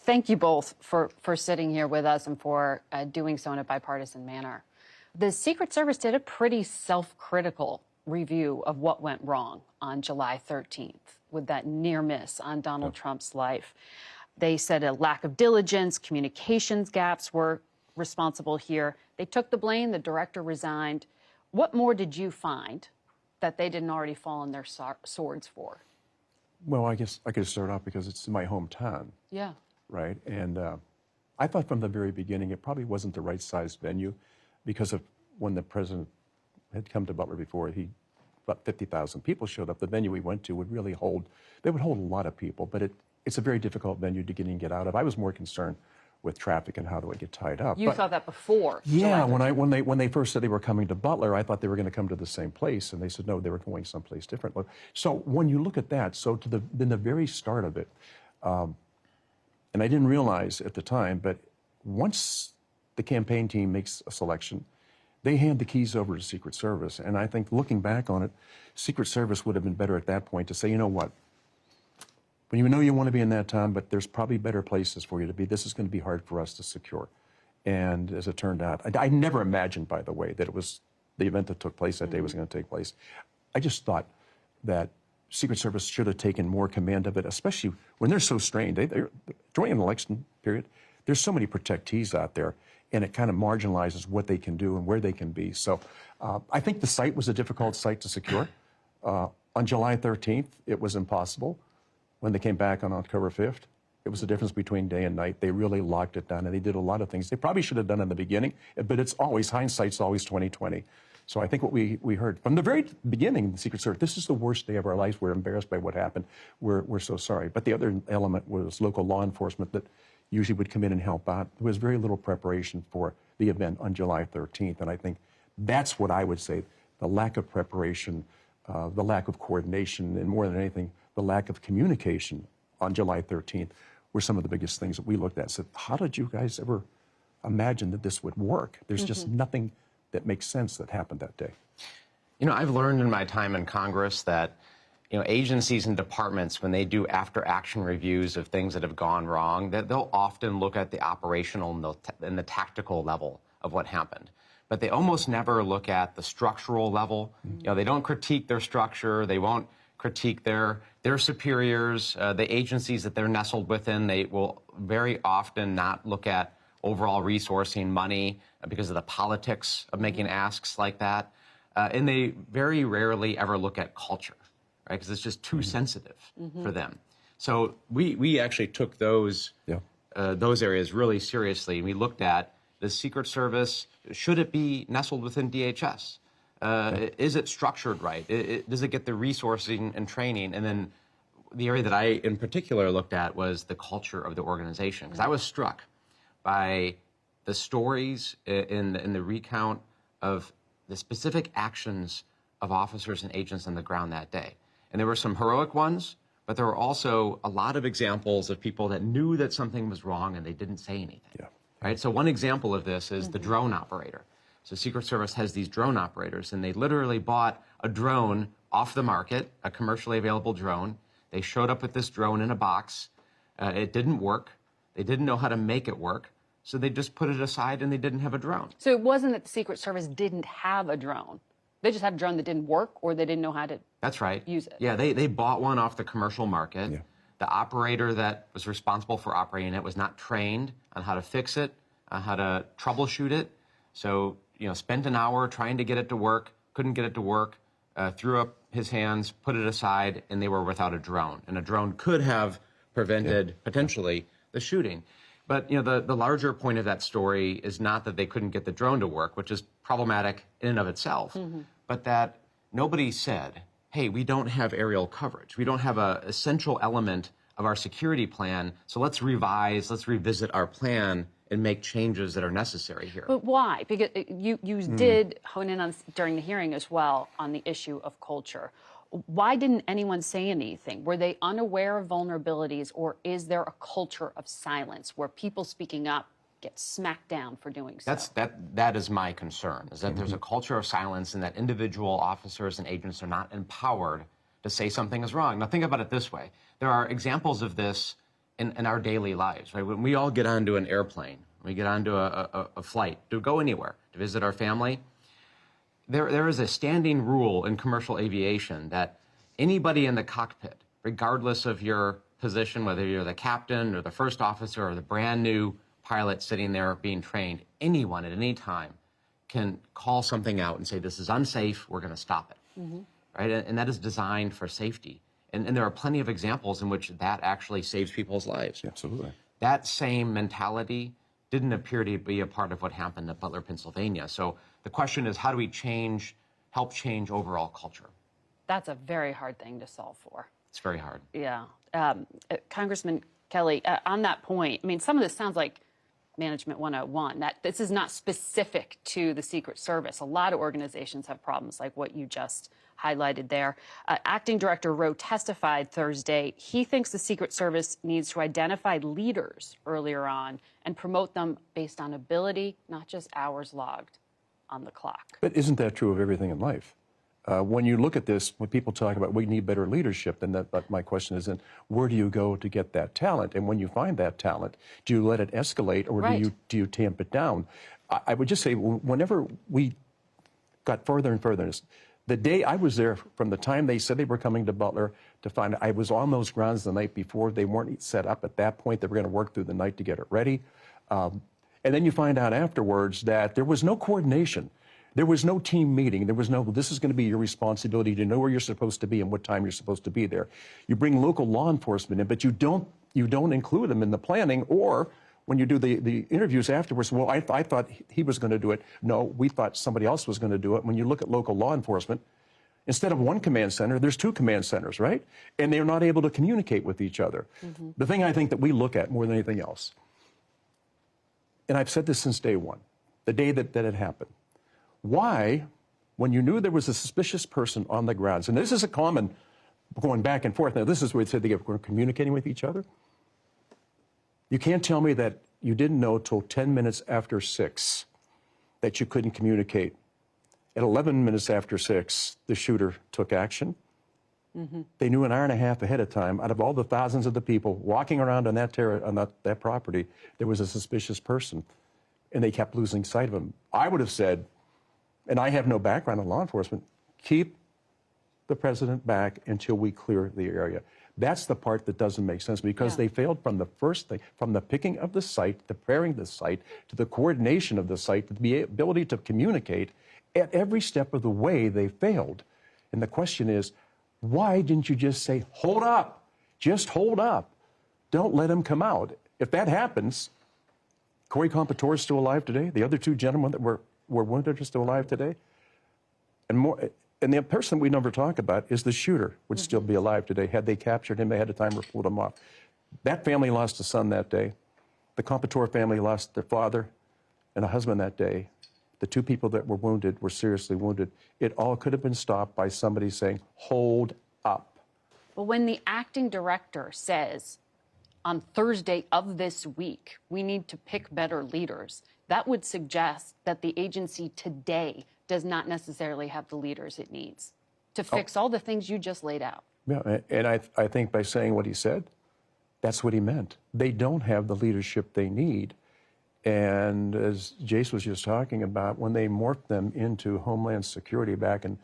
Thank you both for sitting here with us and for doing so in a bipartisan manner. The Secret Service did a pretty self-critical review of what went wrong on July 13th with that near miss on Donald Trump's life. They said a lack of diligence, communications gaps were responsible here. They took the blame. The director resigned. What more did you find that they didn't already fall on their swords for? Well, I guess I could start off because it's my hometown. Yeah. Right? And I thought from the very beginning it probably wasn't the right size venue because of when the president had come to Butler before, about 50,000 people showed up. The venue we went to would really hold, they would hold a lot of people, but it's a very difficult venue to get in and get out of. I was more concerned with traffic and how do I get tied up. You thought that before? Yeah, when they first said they were coming to Butler, I thought they were going to come to the same place, and they said no, they were going someplace different. So when you look at that, so in the very start of it, and I didn't realize at the time, but once the campaign team makes a selection, they hand the keys over to Secret Service. And I think looking back on it, Secret Service would have been better at that point to say, you know what, when you know you want to be in that town, but there's probably better places for you to be, this is going to be hard for us to secure. And as it turned out, I never imagined, by the way, that it was the event that took place that day was going to take place. I just thought that Secret Service should have taken more command of it, especially when they're so strained. During an election period, there's so many protectees out there, and it kind of marginalizes what they can do and where they can be. So I think the site was a difficult site to secure. On July 13th, it was impossible. When they came back on October 5th, it was the difference between day and night. They really locked it down, and they did a lot of things they probably should have done in the beginning, but it's always, hindsight's always 20/20. So I think what we heard from the very beginning, the Secret Service, this is the worst day of our lives. We're embarrassed by what happened. We're so sorry. But the other element was local law enforcement that usually would come in and help out. There was very little preparation for the event on July 13th, and I think that's what I would say, the lack of preparation, the lack of coordination, and more than anything, the lack of communication on July 13th were some of the biggest things that we looked at. So how did you guys ever imagine that this would work? There's just nothing that makes sense that happened that day. You know, I've learned in my time in Congress that, you know, agencies and departments, when they do after-action reviews of things that have gone wrong, that they'll often look at the operational and the tactical level of what happened. But they almost never look at the structural level. You know, they don't critique their structure. They won't critique their superiors, the agencies that they're nestled within. They will very often not look at overall resourcing money because of the politics of making asks like that. And they very rarely ever look at culture, right? Because it's just too sensitive for them. So we actually took those areas really seriously. We looked at the Secret Service. Should it be nestled within DHS? Is it structured right? Does it get the resourcing and training? And then the area that I in particular looked at was the culture of the organization. Because I was struck by the stories in the recount of the specific actions of officers and agents on the ground that day. And there were some heroic ones, but there were also a lot of examples of people that knew that something was wrong and they didn't say anything. Right? So one example of this is the drone operator. So Secret Service has these drone operators, and they literally bought a drone off the market, a commercially available drone. They showed up with this drone in a box. It didn't work. They didn't know how to make it work. So they just put it aside and they didn't have a drone. So it wasn't that the Secret Service didn't have a drone. They just had a drone that didn't work, or they didn't know how to use it. Yeah, they bought one off the commercial market. Yeah. The operator that was responsible for operating it was not trained on how to fix it, how to troubleshoot it. So, you know, spent an hour trying to get it to work, couldn't get it to work, threw up his hands, put it aside, and they were without a drone. And a drone could have prevented, potentially, the shooting. But, you know, the larger point of that story is not that they couldn't get the drone to work, which is problematic in and of itself, but that nobody said, hey, we don't have aerial coverage. We don't have an essential element of our security plan, so let's revise, let's revisit our plan and make changes that are necessary here. But why? Because you did hone in on during the hearing as well on the issue of culture. Why didn't anyone say anything? Were they unaware of vulnerabilities, or is there a culture of silence where people speaking up get smacked down for doing so? That is my concern, is that there's a culture of silence and that individual officers and agents are not empowered to say something is wrong. Now think about it this way. There are examples of this in our daily lives, right? When we all get onto an airplane, we get onto a flight to go anywhere, to visit our family, there is a standing rule in commercial aviation that anybody in the cockpit, regardless of your position, whether you're the captain or the first officer or the brand new pilot sitting there being trained, anyone at any time can call something out and say, this is unsafe, we're going to stop it, right? And that is designed for safety. And there are plenty of examples in which that actually saves people's lives. Absolutely. That same mentality didn't appear to be a part of what happened at Butler, Pennsylvania. So the question is, how do we help change overall culture? That's a very hard thing to solve for. It's very hard. Yeah. Congressman Kelly, on that point, I mean, some of this sounds like Management 101. That this is not specific to the Secret Service. A lot of organizations have problems like what you just highlighted there. Acting Director Rowe testified Thursday. He thinks the Secret Service needs to identify leaders earlier on and promote them based on ability, not just hours logged on the clock. But isn't that true of everything in life? When you look at this, when people talk about we need better leadership, then but my question is, then where do you go to get that talent? And when you find that talent, do you let it escalate, or do you tamp it down? I would just say, whenever we got further and further, the day I was there, from the time they said they were coming to Butler to find, I was on those grounds the night before. They weren't set up at that point. They were going to work through the night to get it ready. And then you find out afterwards that there was no coordination. There was no team meeting. There was no, this is going to be your responsibility to know where you're supposed to be and what time you're supposed to be there. You bring local law enforcement in, but you don't include them in the planning, or when you do the interviews afterwards, well, I thought he was going to do it. No, we thought somebody else was going to do it. When you look at local law enforcement, instead of one command center, there's two command centers, right? And they're not able to communicate with each other. The thing I think that we look at more than anything else, and I've said this since day one, the day that it happened, why, when you knew there was a suspicious person on the grounds, and this is a common going back and forth, now this is where it said they were communicating with each other. You can't tell me that you didn't know till 10 minutes after 6 that you couldn't communicate. At 11 minutes after 6, the shooter took action. They knew an hour and a half ahead of time, out of all the thousands of the people walking around on that property, there was a suspicious person, and they kept losing sight of him. I would have said, and I have no background in law enforcement, keep the president back until we clear the area. That's the part that doesn't make sense, because they failed from the first thing, from the picking of the site, to preparing the site, to the coordination of the site, to the ability to communicate. At every step of the way, they failed. And the question is, why didn't you just say, hold up, just hold up. Don't let him come out. If that happens, Corey Compatore is still alive today. The other two gentlemen that were wounded are still alive today. And the person we never talk about is the shooter would still be alive today had they captured him ahead of time or pulled him off. That family lost a son that day. The Compatore family lost their father and a husband that day. The two people that were wounded were seriously wounded. It all could have been stopped by somebody saying, hold up. Well, when the acting director says on Thursday of this week, we need to pick better leaders, that would suggest that the agency today does not necessarily have the leaders it needs to fix all the things you just laid out. Yeah, and I think by saying what he said, that's what he meant. They don't have the leadership they need. And as Jace was just talking about, when they morphed them into Homeland Security back in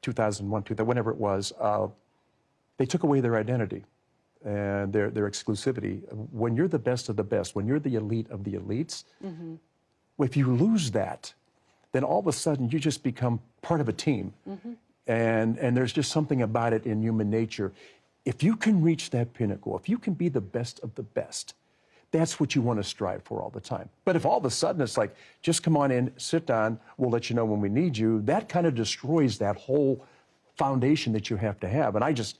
2001, whenever it was, they took away their identity and their exclusivity. When you're the best of the best, when you're the elite of the elites, if you lose that, then all of a sudden you just become part of a team. And there's just something about it in human nature. If you can reach that pinnacle, if you can be the best of the best, that's what you want to strive for all the time. But if all of a sudden it's like, just come on in, sit down, we'll let you know when we need you, that kind of destroys that whole foundation that you have to have. And I just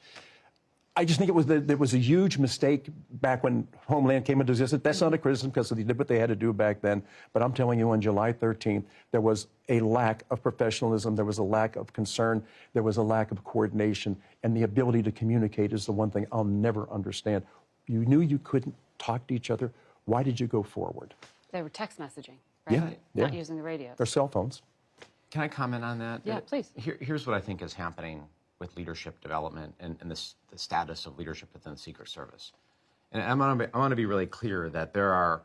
think there was a huge mistake back when Homeland came into existence. That's not a criticism, because they did what they had to do back then. But I'm telling you, on July 13th, there was a lack of professionalism. There was a lack of concern. There was a lack of coordination. And the ability to communicate is the one thing I'll never understand. You knew you couldn't talk to each other. Why did you go forward? They were text messaging, right? Yeah. Not using the radio. Or cell phones. Can I comment on that? Yeah, please. Here's what I think is happening with leadership development and the status of leadership within the Secret Service. And I want to be really clear that there are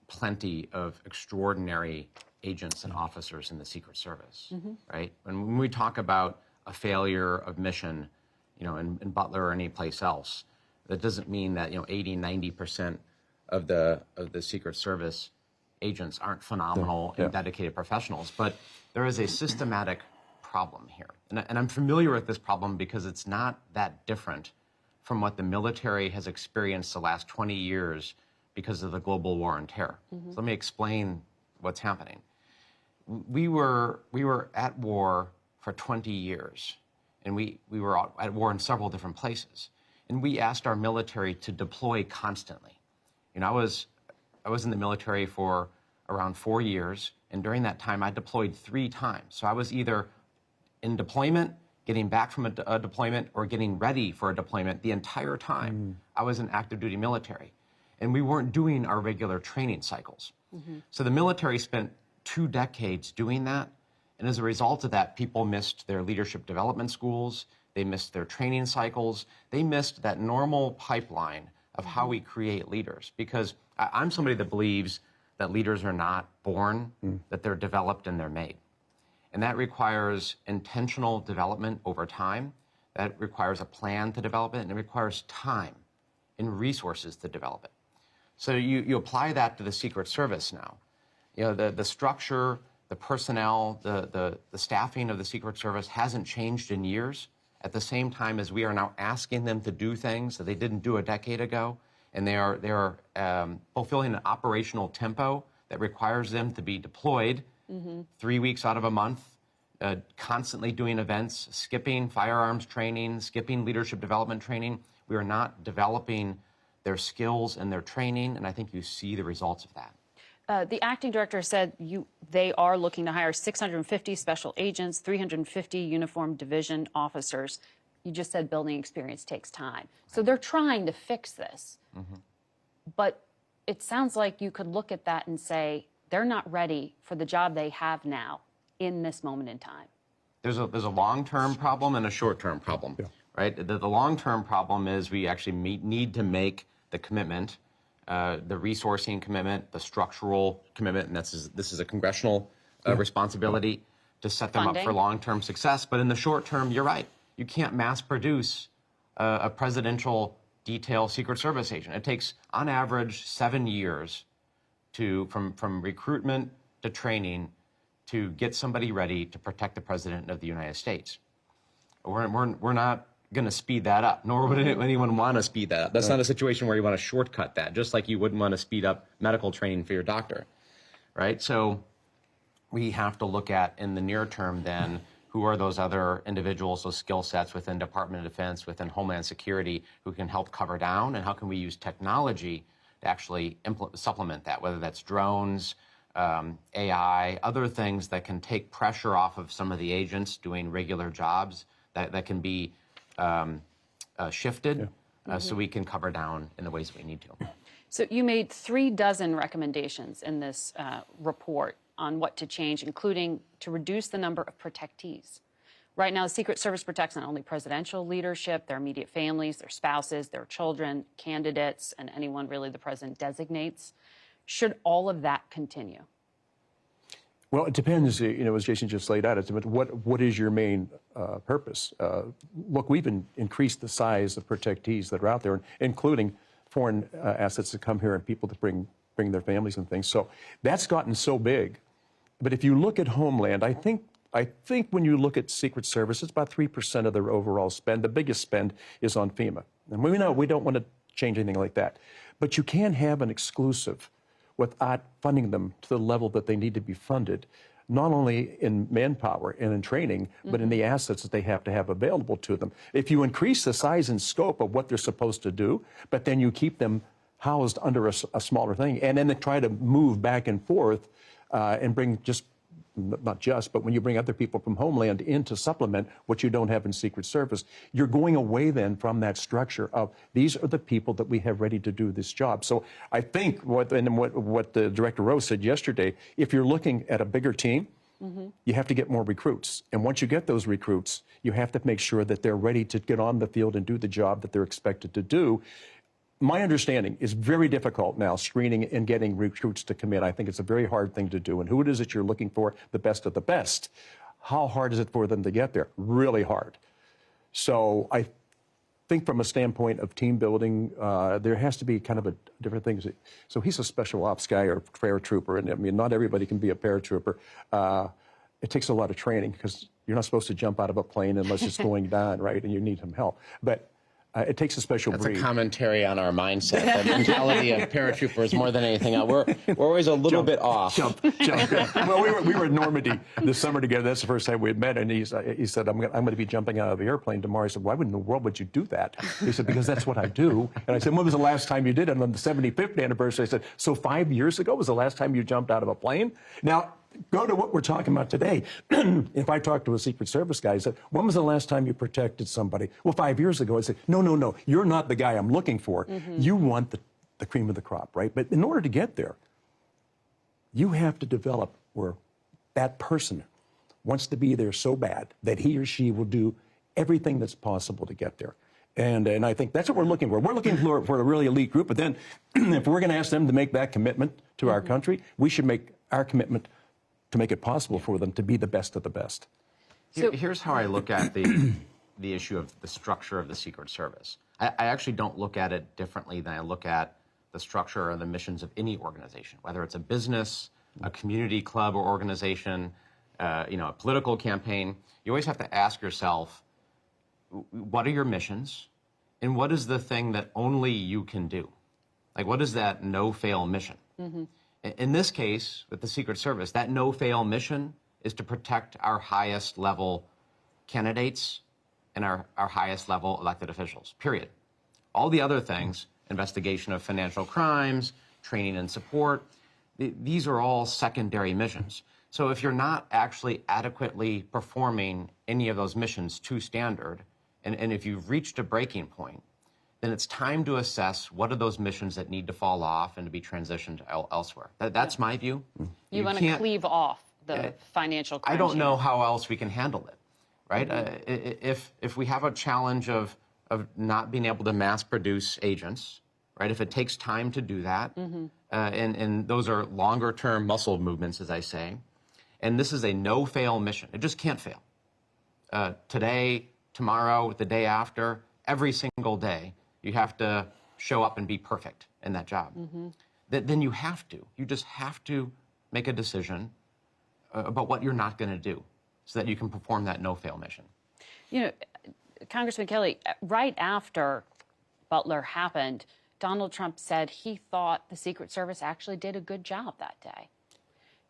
plenty of extraordinary agents and officers in the Secret Service, right? And when we talk about a failure of mission, in Butler or any place else, that doesn't mean that 80, 90% of the Secret Service agents aren't phenomenal and dedicated professionals. But there is a systematic problem here, and I'm familiar with this problem because it's not that different from what the military has experienced the last 20 years because of the global war on terror. So let me explain what's happening. We were at war for 20 years, and we were at war in several different places. And we asked our military to deploy constantly. I was in the military for around 4 years, and during that time, I deployed 3 times. So I was either in deployment, getting back from a deployment, or getting ready for a deployment the entire time. I was in active duty military. And we weren't doing our regular training cycles. So the military spent 2 decades doing that. And as a result of that, people missed their leadership development schools. They missed their training cycles. They missed that normal pipeline of how we create leaders. Because I'm somebody that believes that leaders are not born, that they're developed and they're made. And that requires intentional development over time. That requires a plan to develop it, and it requires time and resources to develop it. So you apply that to the Secret Service now. The structure, the personnel, the staffing of the Secret Service hasn't changed in years, at the same time as we are now asking them to do things that they didn't do a decade ago. And they are fulfilling an operational tempo that requires them to be deployed 3 weeks out of a month, constantly doing events, skipping firearms training, skipping leadership development training. We are not developing their skills and their training, and I think you see the results of that. The acting director said they are looking to hire 650 special agents, 350 uniformed division officers. You just said building experience takes time. So they're trying to fix this. But it sounds like you could look at that and say they're not ready for the job they have now in this moment in time. There's a long-term problem and a short-term problem, right? The long-term problem is we actually need to make the commitment, the resourcing commitment, the structural commitment, and this is a congressional responsibility to set them up for long-term success. But in the short term, you're right. You can't mass produce a presidential detail Secret Service agent. It takes, on average, 7 years from recruitment to training to get somebody ready to protect the President of the United States. We're not going to speed that up, nor would anyone want to speed that up. That's not a situation where you want to shortcut that, just like you wouldn't want to speed up medical training for your doctor, right? So we have to look at, in the near term then, who are those other individuals, those skill sets within Department of Defense, within Homeland Security, who can help cover down, and how can we use technology to actually supplement that, whether that's drones, AI, other things that can take pressure off of some of the agents doing regular jobs that can be shifted so we can cover down in the ways that we need to. So you made 36 recommendations in this report on what to change, including to reduce the number of protectees. Right now, the Secret Service protects not only presidential leadership, their immediate families, their spouses, their children, candidates, and anyone really the president designates. Should all of that continue? Well, it depends, as Jason just laid out, it's what is your main purpose? Look, we've increased the size of protectees that are out there, including foreign assets that come here and people that bring their families and things. So that's gotten so big. But if you look at Homeland, I think when you look at Secret Service, it's about 3% of their overall spend. The biggest spend is on FEMA. And we know we don't want to change anything like that. But you can have an exclusive without funding them to the level that they need to be funded, not only in manpower and in training, but in the assets that they have to have available to them. If you increase the size and scope of what they're supposed to do, but then you keep them housed under a smaller thing, and then they try to move back and forth and bring but when you bring other people from Homeland in to supplement what you don't have in Secret Service, you're going away then from that structure of these are the people that we have ready to do this job. So I think what the Director Rose said yesterday, if you're looking at a bigger team, You have to get more recruits. And once you get those recruits, you have to make sure that they're ready to get on the field and do the job that they're expected to do. My understanding is very difficult now, screening and getting recruits to come in. I think it's a very hard thing to do. And who it is that you're looking for, the best of the best. How hard is it for them to get there? Really hard. So I think from a standpoint of team building, there has to be kind of a different things. So he's a special ops guy or paratrooper, and I mean, not everybody can be a paratrooper. It takes a lot of training because you're not supposed to jump out of a plane unless it's going down, right? And you need some help. But it takes a special breed. That's a commentary on our mindset. The mentality of paratroopers more than anything else. We're always a little bit off. Jump. Well, we were in Normandy this summer together. That's the first time we had met. And he said, I'm going to be jumping out of the airplane tomorrow. I said, why in the world would you do that? He said, because that's what I do. And I said, when was the last time you did it? And on the 75th anniversary, I said, so 5 years ago was the last time you jumped out of a plane? Now, go to what we're talking about today. If I talk to a Secret Service guy, I said, when was the last time you protected somebody? Well, 5 years ago. I said, no, you're not the guy I'm looking for. You want the cream of the crop, right? But in order to get there, you have to develop where that person wants to be there so bad that he or she will do everything that's possible to get there. And I think that's what we're looking for. We're looking for a really elite group. But then if we're going to ask them to make that commitment to our country, we should make our commitment to make it possible for them to be the best of the best. So, here's how I look at the issue of the structure of the Secret Service. I actually don't look at it differently than I look at the structure or the missions of any organization, whether it's a business, a community club or organization, a political campaign. You always have to ask yourself, what are your missions, and what is the thing that only you can do? Like, what is that no-fail mission? In this case, with the Secret Service, that no-fail mission is to protect our highest level candidates and our highest level elected officials, period. All the other things, investigation of financial crimes, training and support, these are all secondary missions. So if you're not actually adequately performing any of those missions to standard, and if you've reached a breaking point, then it's time to assess what are those missions that need to fall off and to be transitioned elsewhere. That's my view. You want to cleave off the financial crimes. I don't know how else we can handle it, right? If we have a challenge of not being able to mass produce agents, right? If it takes time to do that, and those are longer term muscle movements, as I say, and this is a no-fail mission. It just can't fail. Today, tomorrow, the day after, every single day, you have to show up and be perfect in that job. Then you just have to make a decision about what you're not going to do so that you can perform that no-fail mission. You know, Congressman Kelly, right after Butler happened, Donald Trump said he thought the Secret Service actually did a good job that day.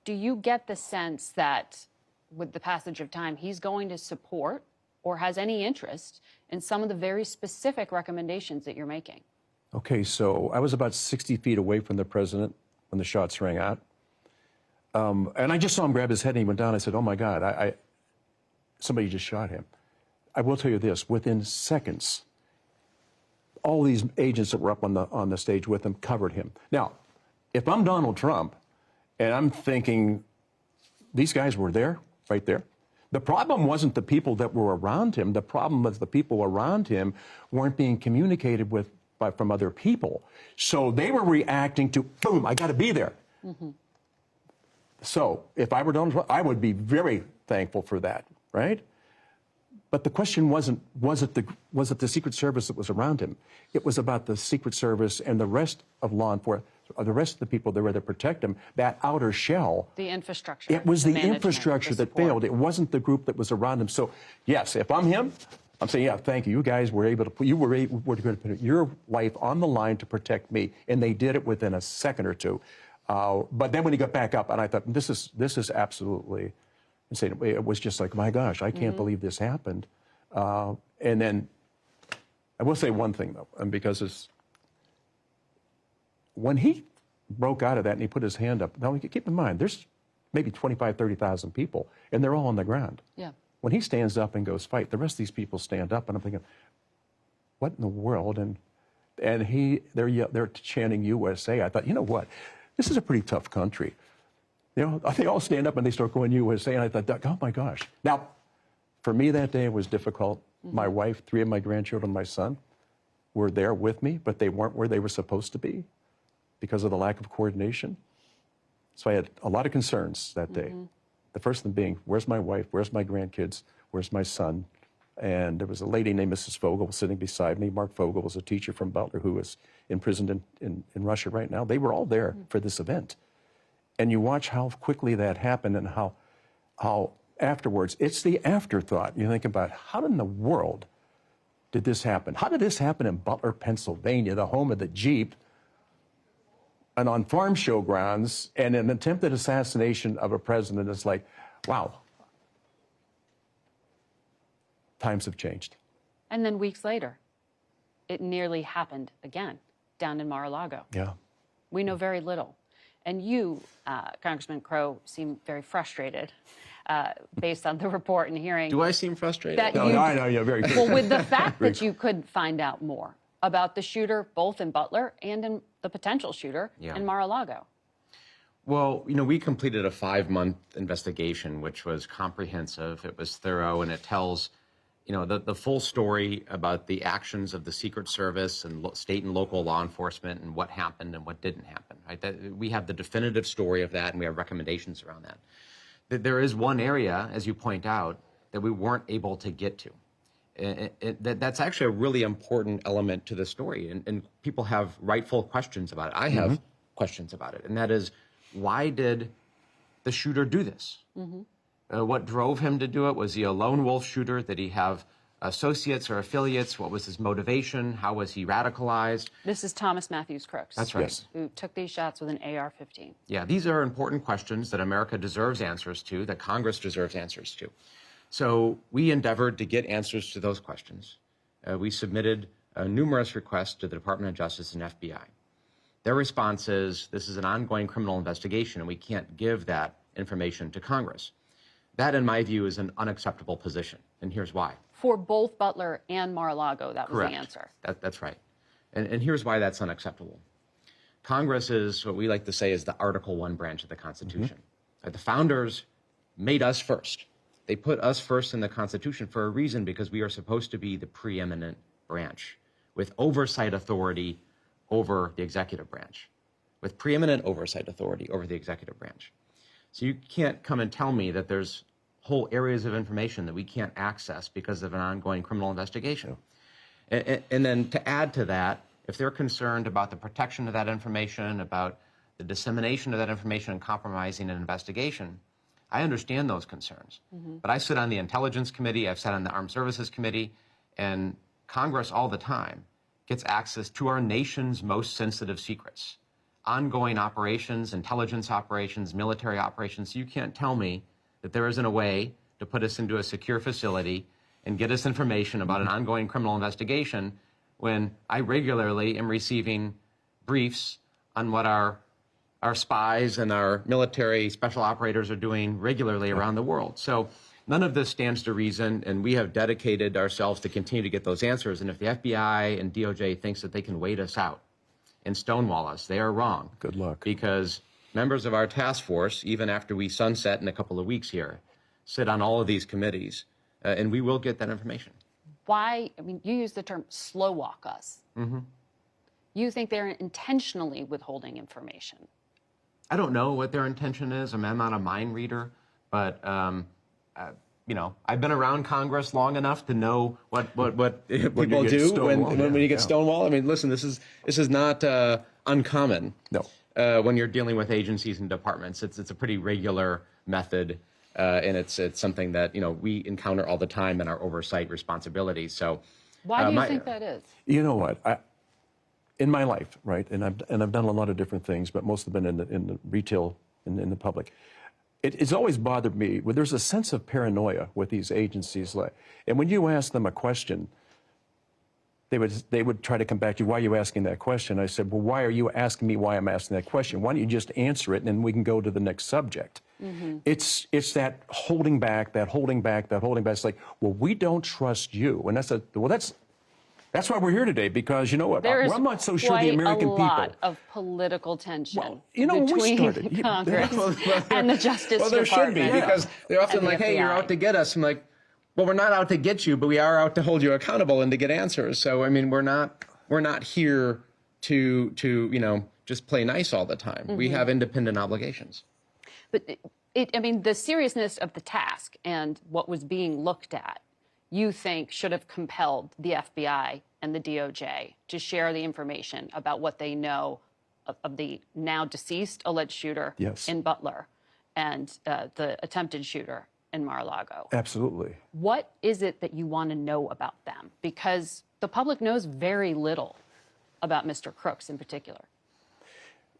Do you get the sense that with the passage of time, he's going to support or has any interest in some of the very specific recommendations that you're making? Okay, so I was about 60 feet away from the president when the shots rang out. And I just saw him grab his head and he went down. I said, oh my God, somebody just shot him. I will tell you this, within seconds, all these agents that were up on the stage with him covered him. Now, if I'm Donald Trump and I'm thinking, these guys were there, right there. The problem wasn't the people that were around him. The problem was the people around him weren't being communicated with from other people. So they were reacting to, boom, I got to be there. So if I were Donald Trump, I would be very thankful for that, right? But the question wasn't, was it the Secret Service that was around him? It was about the Secret Service and the rest of law enforcement, the rest of the people that were there to protect him, that outer shell. The infrastructure. It was the infrastructure that failed. It wasn't the group that was around him. So, yes, if I'm him, I'm saying, yeah, thank you. You guys were able to put, going to put your life on the line to protect me. And they did it within a second or two. But then when he got back up, and I thought, this is absolutely insane. It was just like, my gosh, I can't believe this happened. And then I will say one thing, though, and because when he broke out of that and he put his hand up, now keep in mind, there's maybe 25, 30,000 people, and they're all on the ground. Yeah. When he stands up and goes fight, the rest of these people stand up, and I'm thinking, what in the world? And they're chanting USA. I thought, you know what? This is a pretty tough country. You know, they all stand up and they start going USA, and I thought, oh my gosh. Now, for me that day it was difficult. My wife, 3 of my grandchildren, my son, were there with me, but they weren't where they were supposed to be because of the lack of coordination. So I had a lot of concerns that day. The first one being, where's my wife? Where's my grandkids? Where's my son? And there was a lady named Mrs. Fogel sitting beside me. Mark Fogel was a teacher from Butler who is imprisoned in Russia right now. They were all there for this event. And you watch how quickly that happened and how afterwards, it's the afterthought. You think about, how in the world did this happen? How did this happen in Butler, Pennsylvania, the home of the Jeep, and on farm show grounds, and an attempted assassination of a president? It's like, wow. Times have changed. And then weeks later, it nearly happened again down in Mar-a-Lago. Yeah. We know very little. And you, Congressman Crow, seem very frustrated based on the report and hearing. Do I seem frustrated? That No, I know you're very. Well, with the fact that you could find out more about the shooter, both in Butler and in the potential shooter in Mar-a-Lago. Well, you know, we completed a 5-month investigation, which was comprehensive. It was thorough, and it tells, you know, the full story about the actions of the Secret Service and state and local law enforcement and what happened and what didn't happen. Right? We have the definitive story of that, and we have recommendations around that. There is one area, as you point out, that we weren't able to get to. That's actually a really important element to the story, and people have rightful questions about it. I have questions about it, and that is, why did the shooter do this? What drove him to do it? Was he a lone wolf shooter? Did he have associates or affiliates? What was his motivation? How was he radicalized? This is Thomas Matthews Crooks. That's right. Yes. Who took these shots with an AR-15. Yeah, these are important questions that America deserves answers to, that Congress deserves answers to. So we endeavored to get answers to those questions. We submitted numerous requests to the Department of Justice and FBI. Their response is, this is an ongoing criminal investigation, and we can't give that information to Congress. That, in my view, is an unacceptable position, and here's why. For both Butler and Mar-a-Lago, that was Correct. the answer. That's right. And here's why that's unacceptable. Congress is what we like to say is the Article I branch of the Constitution. The founders made us first. They put us first in the Constitution for a reason, because we are supposed to be the preeminent branch with oversight authority over the executive branch, with preeminent oversight authority over the executive branch. So you can't come and tell me that there's whole areas of information that we can't access because of an ongoing criminal investigation. And then to add to that, if they're concerned about the protection of that information, about the dissemination of that information and compromising an investigation, I understand those concerns. But I sit on the Intelligence Committee, I've sat on the Armed Services Committee, and Congress all the time gets access to our nation's most sensitive secrets. Ongoing operations, intelligence operations, military operations. You can't tell me that there isn't a way to put us into a secure facility and get us information about an ongoing criminal investigation when I regularly am receiving briefs on what our spies and our military special operators are doing regularly around the world. So none of this stands to reason, and we have dedicated ourselves to continue to get those answers. And if the FBI and DOJ thinks that they can wait us out and stonewall us, they are wrong. Good luck. Because members of our task force, even after we sunset in a couple of weeks here, sit on all of these committees, and we will get that information. Why, I mean, you use the term slow walk us. You think they're intentionally withholding information? I don't know what their intention is. I mean, I'm not a mind reader, but you know, I've been around Congress long enough to know what people get do stonewalled, when you get yeah. stonewalled. I mean, listen, this is not uncommon. No. When you're dealing with agencies and departments, it's a pretty regular method, and it's something that, you know, we encounter all the time in our oversight responsibilities. So, Why do you think that is? You know what? In my life, right, and I've done a lot of different things, but most have been in the retail, in the public. It's always bothered me. There's a sense of paranoia with these agencies, and when you ask them a question, they would try to come back to you. Why are you asking that question? I said, well, why are you asking me why I'm asking that question? Why don't you just answer it, and then we can go to the next subject? It's that holding back. It's like, well, we don't trust you, and that's That's why we're here today, because you know what? There's I'm not so sure the American quite a lot people. of political tension Well, you know, when we between started, Congress and the Justice Well, there should Department. be, because they're often and the like, hey, you're FBI. out to get us. I'm like, well, we're not out to get you, but we are out to hold you accountable and to get answers. So, I mean, we're not here to you know, just play nice all the time. We have independent obligations. But I mean, the seriousness of the task and what was being looked at, you think should have compelled the FBI and the DOJ to share the information about what they know of the now deceased alleged shooter Yes. in Butler and the attempted shooter in Mar-a-Lago. Absolutely. What is it that you want to know about them? Because the public knows very little about Mr. Crooks in particular.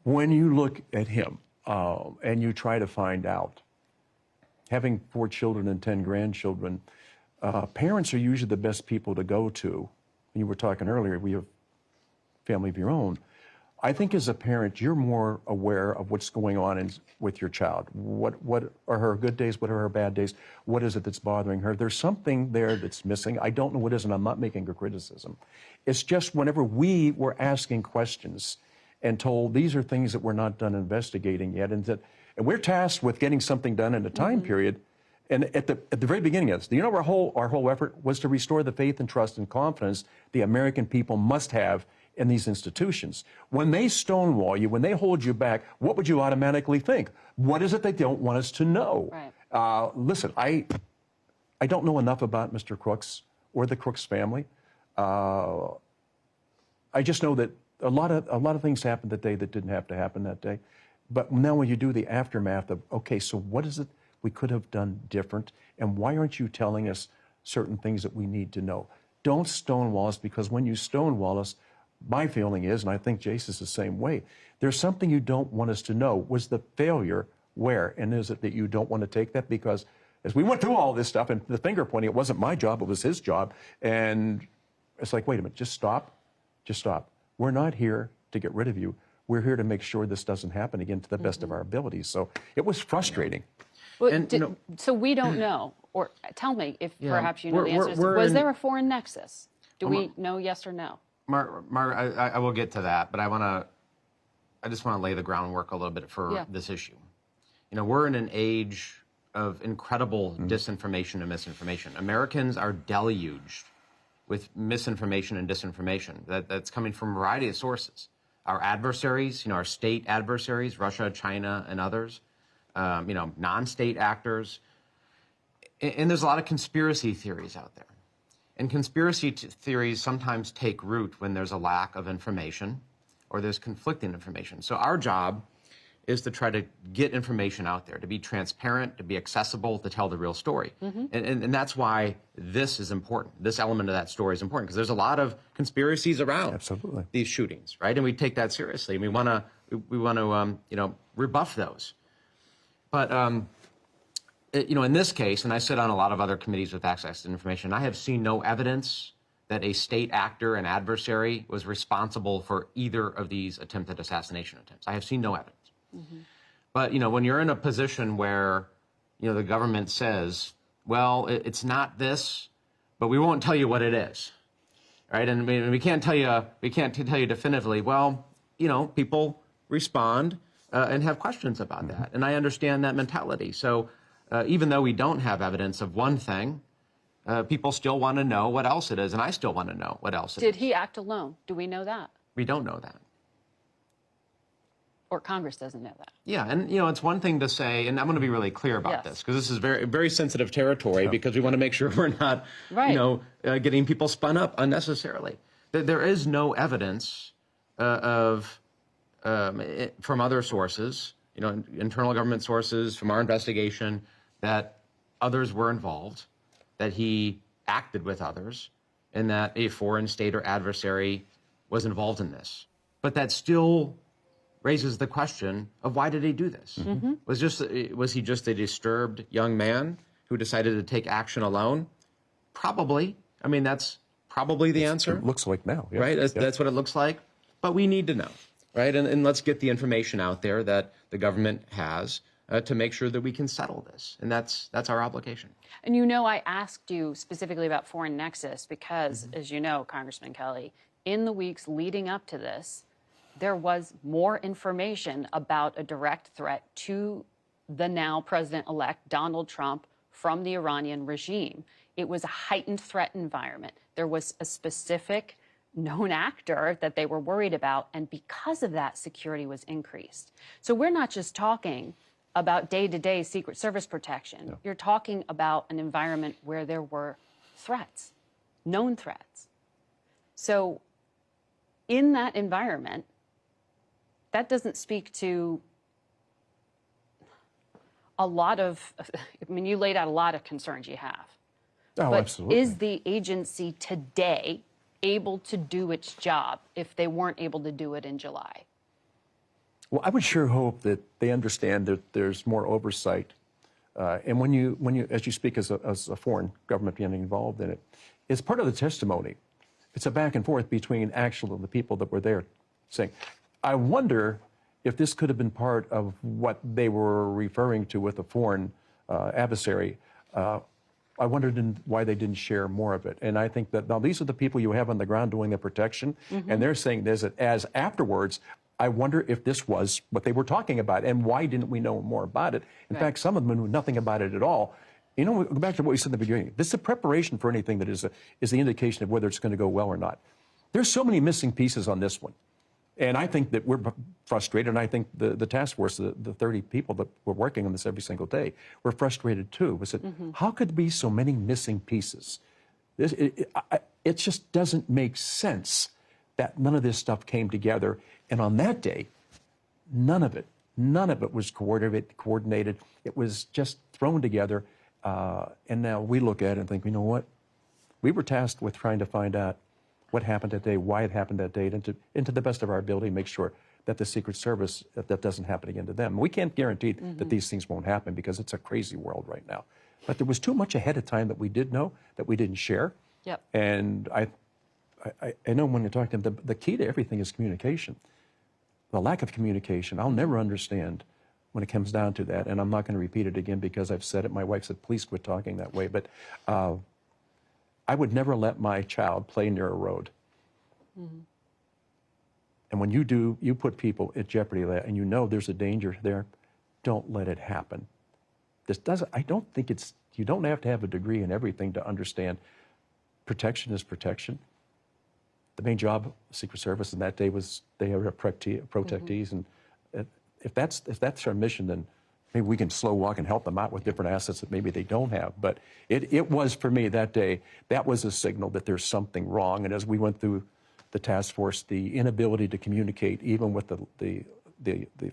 When you look at him and you try to find out, having 4 children and 10 grandchildren, parents are usually the best people to go to. You were talking earlier, we have family of your own. I think as a parent, you're more aware of what's going on with your child. What are her good days? What are her bad days? What is it that's bothering her? There's something there that's missing. I don't know what it is, and I'm not making a criticism. It's just whenever we were asking questions and told these are things that we're not done investigating yet, and we're tasked with getting something done in a time period. And at the very beginning of this, you know, our whole effort was to restore the faith and trust and confidence the American people must have in these institutions. When they stonewall you, when they hold you back, what would you automatically think? What is it they don't want us to know? Right. Listen, I don't know enough about Mr. Crooks or the Crooks family. I just know that a lot of things happened that day that didn't have to happen that day. But now when you do the aftermath of, okay, so what is it we could have done different, and why aren't you telling us certain things that we need to know? Don't stonewall us, because when you stonewall us, my feeling is, and I think Jace is the same way, there's something you don't want us to know. Was the failure where? And is it that you don't want to take that? Because as we went through all this stuff, and the finger pointing, it wasn't my job, it was his job. And it's like, wait a minute, just stop. Just stop. We're not here to get rid of you. We're here to make sure this doesn't happen again to the best of our abilities. So it was frustrating. Well, And, you know- so we don't know, or tell me if Yeah, perhaps you know the answers. we're Was in- there a foreign nexus? Do we know yes or no? I will get to that, but I just want to lay the groundwork a little bit for this issue. You know, we're in an age of incredible disinformation and misinformation. Americans are deluged with misinformation and disinformation that's coming from a variety of sources. Our adversaries, you know, our state adversaries, Russia, China, and others, you know, non-state actors. And there's a lot of conspiracy theories out there. And conspiracy theories sometimes take root when there's a lack of information or there's conflicting information. So our job is to try to get information out there, to be transparent, to be accessible, to tell the real story. And that's why this is important. This element of that story is important, because there's a lot of conspiracies around Absolutely. these shootings, right? And we take that seriously. And we want to you know, rebuff those. But you know, in this case, and I sit on a lot of other committees with access to information, I have seen no evidence that a state actor, an adversary, was responsible for either of these attempted assassination attempts. I have seen no evidence. But, you know, when you're in a position where, you know, the government says, well, it's not this, but we won't tell you what it is, right? And we can't tell you definitively. Well, you know, people respond and have questions about that. And I understand that mentality. So even though we don't have evidence of one thing, people still want to know what else it is. And I still want to know what else it is. Did he act alone? Do we know that? We don't know that. Or Congress doesn't know that? Yeah, and you know, it's one thing to say, and I'm going to be really clear about Yes. this, because this is very, very sensitive territory, because we want to make sure we're not, Right. you know, getting people spun up unnecessarily. There is no evidence from other sources, you know, internal government sources, from our investigation, that others were involved, that he acted with others, and that a foreign state or adversary was involved in this. But that still raises the question of, why did he do this? Was he just a disturbed young man who decided to take action alone? Probably. I mean, that's probably the answer. It looks like now. Yeah. Right? That's what it looks like. But we need to know, right? And let's get the information out there that the government has to make sure that we can settle this. And that's our obligation. And you know, I asked you specifically about foreign nexus because, as you know, Congressman Kelly, in the weeks leading up to this, there was more information about a direct threat to the now president-elect Donald Trump from the Iranian regime. It was a heightened threat environment. There was a specific known actor that they were worried about, and because of that, security was increased. So we're not just talking about day-to-day Secret Service protection. No. You're talking about an environment where there were threats, known threats. So in that environment, that doesn't speak to a lot of, I mean, you laid out a lot of concerns you have. Oh, but absolutely. Is the agency today able to do its job if they weren't able to do it in July? Well, I would sure hope that they understand that there's more oversight. And when you, as you speak as a foreign government being involved in it, it's part of the testimony. It's a back and forth between actual and the people that were there saying, I wonder if this could have been part of what they were referring to with a foreign adversary. I wondered why they didn't share more of it. And I think that now these are the people you have on the ground doing the protection, and they're saying this as afterwards, I wonder if this was what they were talking about, and why didn't we know more about it? In fact, some of them knew nothing about it at all. You know, go back to what we said in the beginning. This is a preparation for anything that is the indication of whether it's going to go well or not. There's so many missing pieces on this one. And I think that we're frustrated, and I think the task force, the 30 people that were working on this every single day, were frustrated too. We said, how could there be so many missing pieces? It just doesn't make sense that none of this stuff came together. And on that day, none of it was coordinated. It was just thrown together. And now we look at it and think, you know what? We were tasked with trying to find out what happened that day, why it happened that day, and to the best of our ability, make sure that the Secret Service, that doesn't happen again to them. We can't guarantee that these things won't happen because it's a crazy world right now. But there was too much ahead of time that we did know, that we didn't share. Yep. And I know when you're talking to them, the key to everything is communication. The lack of communication, I'll never understand when it comes down to that. And I'm not going to repeat it again because I've said it. My wife said, please quit talking that way. But I would never let my child play near a road. And when you do, you put people at jeopardy of that, and you know there's a danger there, don't let it happen. I don't think you don't have to have a degree in everything to understand protection is protection. The main job of the Secret Service in that day was they were protectees, and if that's our mission, then maybe we can slow walk and help them out with different assets that maybe they don't have. But it was, for me, that day, that was a signal that there's something wrong. And as we went through the task force, the inability to communicate, even with the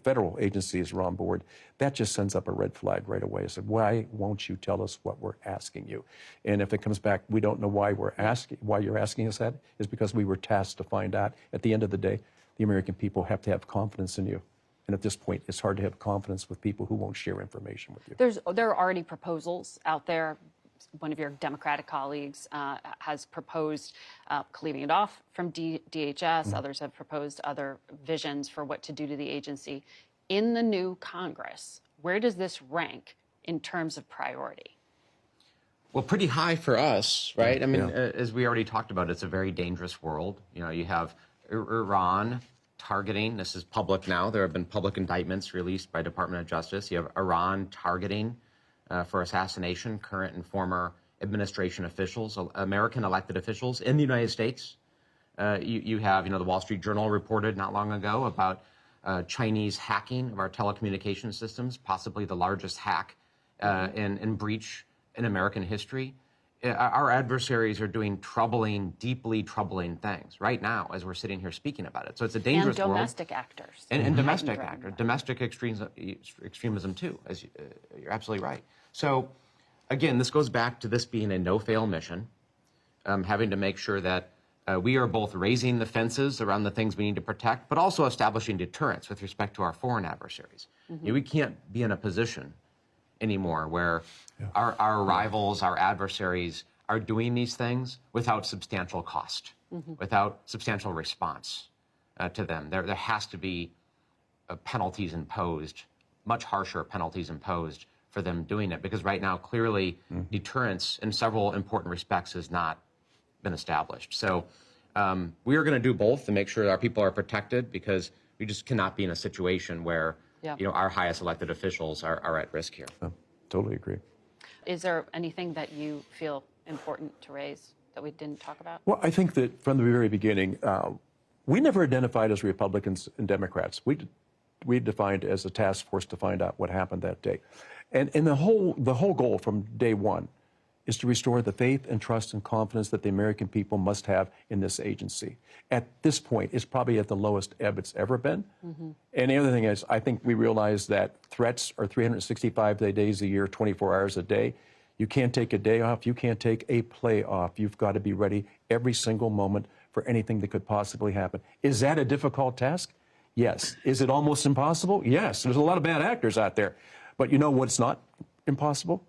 federal agencies who are on board, that just sends up a red flag right away. I said, why won't you tell us what we're asking you? And if it comes back, we don't know why you're asking us that, is because we were tasked to find out. At the end of the day, the American people have to have confidence in you. And at this point, it's hard to have confidence with people who won't share information with you. There are already proposals out there. One of your Democratic colleagues has proposed cleaving it off from DHS. Others have proposed other visions for what to do to the agency. In the new Congress, where does this rank in terms of priority? Well, pretty high for us, right? I mean, as we already talked about, it's a very dangerous world. You know, you have Iran targeting, this is public now, there have been public indictments released by Department of Justice. You have Iran targeting for assassination current and former administration officials, American elected officials in the United States. You have, the Wall Street Journal reported not long ago about Chinese hacking of our telecommunications systems, possibly the largest hack and breach in American history. Our adversaries are doing deeply troubling things right now as we're sitting here speaking about it. So it's a dangerous world. And domestic actors. And domestic actors. Domestic extremism too, as you're absolutely right. So again, this goes back to this being a no-fail mission, having to make sure that we are both raising the fences around the things we need to protect, but also establishing deterrence with respect to our foreign adversaries. We can't be in a position anymore where our rivals, our adversaries are doing these things without substantial cost, without substantial response to them. There has to be penalties imposed much harsher penalties imposed for them doing it, because right now, clearly, deterrence in several important respects has not been established. So we are going to do both to make sure that our people are protected, because we just cannot be in a situation where our highest elected officials are at risk here. Totally agree. Is there anything that you feel important to raise that we didn't talk about? Well, I think that from the very beginning, we never identified as Republicans and Democrats. We defined as a task force to find out what happened that day. And the whole goal from day one is to restore the faith and trust and confidence that the American people must have in this agency. At this point, it's probably at the lowest ebb it's ever been. And the other thing is, I think we realize that threats are 365 days a year, 24 hours a day. You can't take a day off. You can't take a play off. You've got to be ready every single moment for anything that could possibly happen. Is that a difficult task? Yes. Is it almost impossible? Yes. There's a lot of bad actors out there. But you know what's not impossible?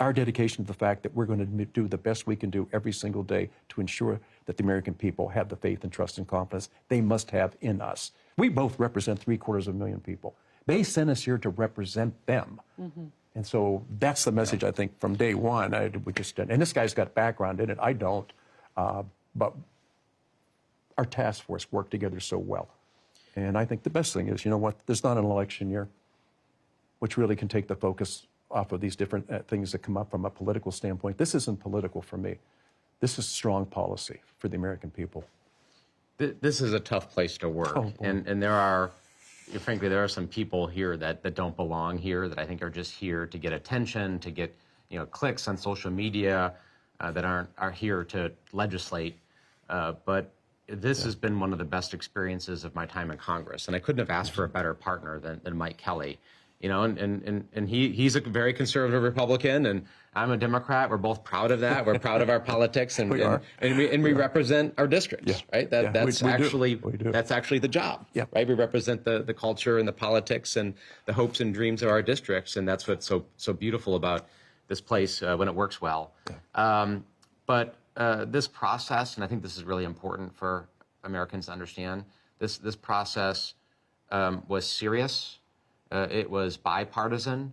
Our dedication to the fact that we're going to do the best we can do every single day to ensure that the American people have the faith and trust and confidence they must have in us. We both represent 750,000 people. They sent us here to represent them. And so that's the message, I think, from day one. And this guy's got background in it. I don't. But our task force worked together so well. And I think the best thing is, you know what, there's not an election year, which really can take the focus off of these different things that come up from a political standpoint. This isn't political for me. This is strong policy for the American people. This is a tough place to work. And there are, frankly, there are some people here that don't belong here, that I think are just here to get attention, to get clicks on social media, that are here to legislate. But this has been one of the best experiences of my time in Congress, and I couldn't have asked for a better partner than Mike Kelly. And he's a very conservative Republican, and I'm a Democrat. We're both proud of that. We're proud of our politics, and we represent our districts, right? That's actually the job, right? We represent the culture and the politics and the hopes and dreams of our districts, and that's what's so beautiful about this place when it works well. But this process, and I think this is really important for Americans to understand, this process was serious. It was bipartisan.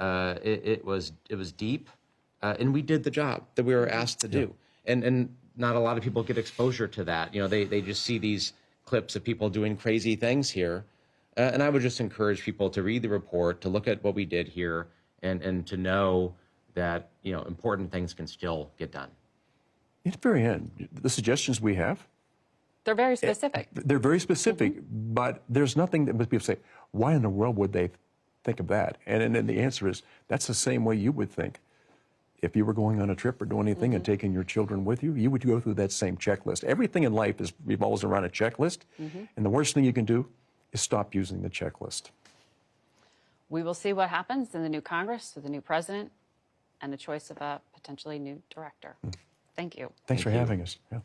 It was deep, and we did the job that we were asked to do. And not a lot of people get exposure to that. They just see these clips of people doing crazy things here. And I would just encourage people to read the report, to look at what we did here, and to know that important things can still get done. At the very end, the suggestions we have, they're very specific. They're very specific, but there's nothing that people say, why in the world would they think of that? And then the answer is, that's the same way you would think. If you were going on a trip or doing anything and taking your children with you, you would go through that same checklist. Everything in life revolves around a checklist, and the worst thing you can do is stop using the checklist. We will see what happens in the new Congress with the new president and the choice of a potentially new director. Thank you. Thanks for having us. Yeah.